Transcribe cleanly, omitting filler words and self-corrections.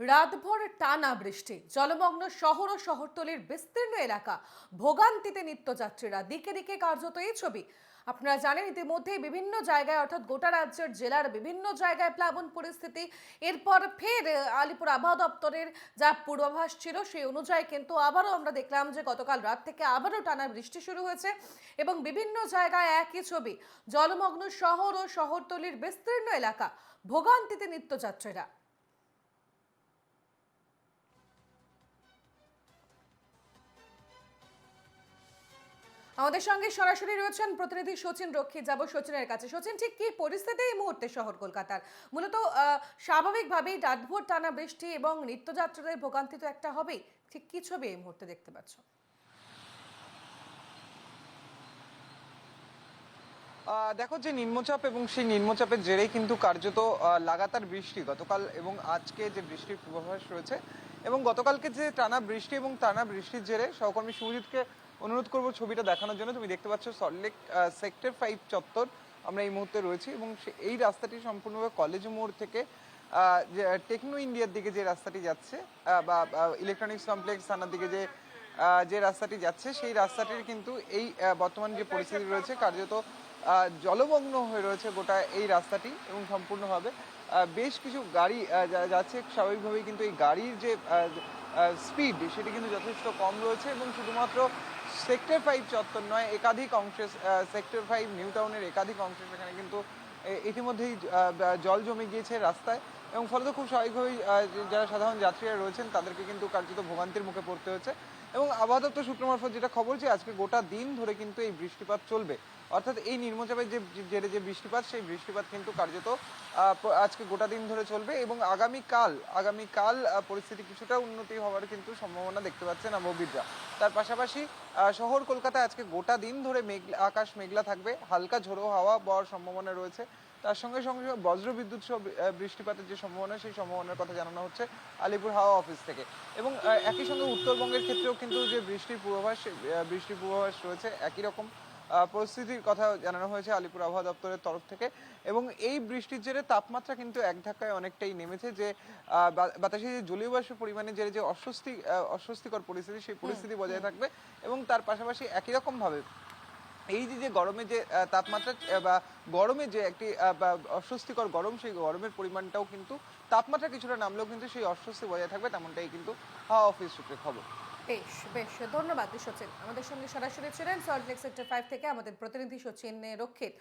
রাতভর টানা বৃষ্টি, জলমগ্ন শহর ও শহরতলির বিস্তীর্ণ এলাকা, ভোগান্তিতে নিত্যযাত্রীরা। দিকে দিকে কার্যত এই ছবি। আপনারা জানেন ইতিমধ্যে বিভিন্ন জায়গায় অর্থাৎ গোটা রাজ্যের জেলার বিভিন্ন জায়গায় প্লাবন পরিস্থিতি। এরপর ফের আলিপুর আবহাওয়া দপ্তরের যা পূর্বাভাস ছিল সেই অনুযায়ী কিন্তু আবারও আমরা দেখলাম যে গতকাল রাত থেকে আবারও টানা বৃষ্টি শুরু হয়েছে এবং বিভিন্ন জায়গায় একই ছবি, জলমগ্ন শহর ও শহরতলির বিস্তীর্ণ এলাকা, ভোগান্তিতে নিত্যযাত্রীরা। আমাদের সঙ্গে সরাসরি রয়েছেন প্রতিনিধি সচিন রক্ষিত। যাব সচিনের কাছে। সচিন, ঠিক কি পরিস্থিতি এই মুহূর্তে শহর কলকাতার? মূলত স্বাভাবিকভাবেই রাতভর টানা বৃষ্টি এবং নিত্যযাত্রীদের ভোগান্তি তো একটা হবেই। ঠিক কি ছবি এই মুহূর্তে দেখতে পাচ্ছ? দেখো, যে নিম্নচাপ এবং সেই নিম্নচাপের জেরেই কিন্তু কার্যত লাগাতার বৃষ্টি গতকাল এবং আজকে যে বৃষ্টির পূর্বাভাস রয়েছে, এবং গতকালকে যে টানা বৃষ্টি এবং টানা বৃষ্টির জেরে সহকর্মী সুজিতকে অনুরোধ করব ছবিটা দেখানোর জন্য। তুমি দেখতে পাচ্ছ সল্টলেক সেক্টর 5 চত্বর আমরা এই মুহূর্তে রয়েছি, এবং এই রাস্তাটি সম্পূর্ণভাবে কলেজ মোড় থেকে যে টেকনো ইন্ডিয়ার দিকে যে রাস্তাটি যাচ্ছে, বা ইলেকট্রনিক্স কমপ্লেক্স থানার দিকে যে যে রাস্তাটি যাচ্ছে, সেই রাস্তাটির কিন্তু এই বর্তমান যে পরিস্থিতি রয়েছে, কার্যত জলমগ্ন হয়ে রয়েছে গোটা এই রাস্তাটি, এবং সম্পূর্ণভাবে বেশ কিছু গাড়ি যাচ্ছে। স্বাভাবিকভাবেই কিন্তু এই গাড়ির যে স্পিড সেটি কিন্তু যথেষ্ট কম রয়েছে, এবং শুধুমাত্র সেক্টর 5 চত্বর নয়, একাধিক অংশে সেক্টর 5 নিউ টাউনের একাধিক অংশে সেখানে কিন্তু ইতিমধ্যেই জল জমে গিয়েছে রাস্তায়, এবং ফলত খুব স্বাভাবিকভাবেই যারা সাধারণ যাত্রীরা রয়েছেন তাদেরকে কিন্তু কার্যত ভোগান্তির মুখে পড়তে হচ্ছে। এবং আবহাওয়া দপ্তর সূত্র মারফত যেটা খবর, যে আজকে গোটা দিন ধরে কিন্তু এই বৃষ্টিপাত চলবে, অর্থাৎ এই নিম্নচাপের যে জেরে যে বৃষ্টিপাত, সেই বৃষ্টিপাত কিন্তু কার্যত আজকে গোটা দিন ধরে চলবে, এবং আগামীকাল পরিস্থিতি কিছুটা উন্নতি হওয়ার কিন্তু সম্ভাবনা দেখতে পাচ্ছেন আবহবিদরা। তার পাশাপাশি শহর কলকাতায় আজকে গোটা দিন ধরে আকাশ মেঘলা থাকবে, হালকা ঝোড়ো হাওয়া বওয়ার সম্ভাবনা রয়েছে। তার সঙ্গে সঙ্গে বজ্রবিদ্যুৎ সহ বৃষ্টিপাতের যে সম্ভাবনা, সেই সম্ভাবনার কথা জানানো হচ্ছে আলিপুর হাওয়া অফিস থেকে। এবং একই সঙ্গে উত্তরবঙ্গের ক্ষেত্রেও কিন্তু যে বৃষ্টির পূর্বাভাস রয়েছে, একই রকম পরিস্থিতির কথা জানানো হয়েছে আলিপুর আবহাওয়া দপ্তরের তরফ থেকে। এবং এই বৃষ্টির জেরে তাপমাত্রা কিন্তু এক ধাক্কায় অনেকটাই নেমেছে, যে বাতাসে যে জলীয় বাষ্পের পরিমাণে যে অস্বস্তিকর পরিস্থিতি, সেই পরিস্থিতি বজায় থাকবে। এবং তার পাশাপাশি একই রকম ভাবে এই যে গরমে যে তাপমাত্রা, বা গরমে যে একটি অস্বস্তিকর গরম, সেই গরমের পরিমাণটাও কিন্তু তাপমাত্রা কিছুটা নামলেও কিন্তু সেই অস্বস্তি বজায় থাকবে, তেমনটাই কিন্তু হাওয়া অফিস সূত্রে খবর। বেশ বেশ, ধন্যবাদ সচিন। আমাদের সঙ্গে সরাসরি ছিলেন সল্টলেক সেক্টর 5 থেকে আমাদের প্রতিনিধি সচিন রক্ষিত।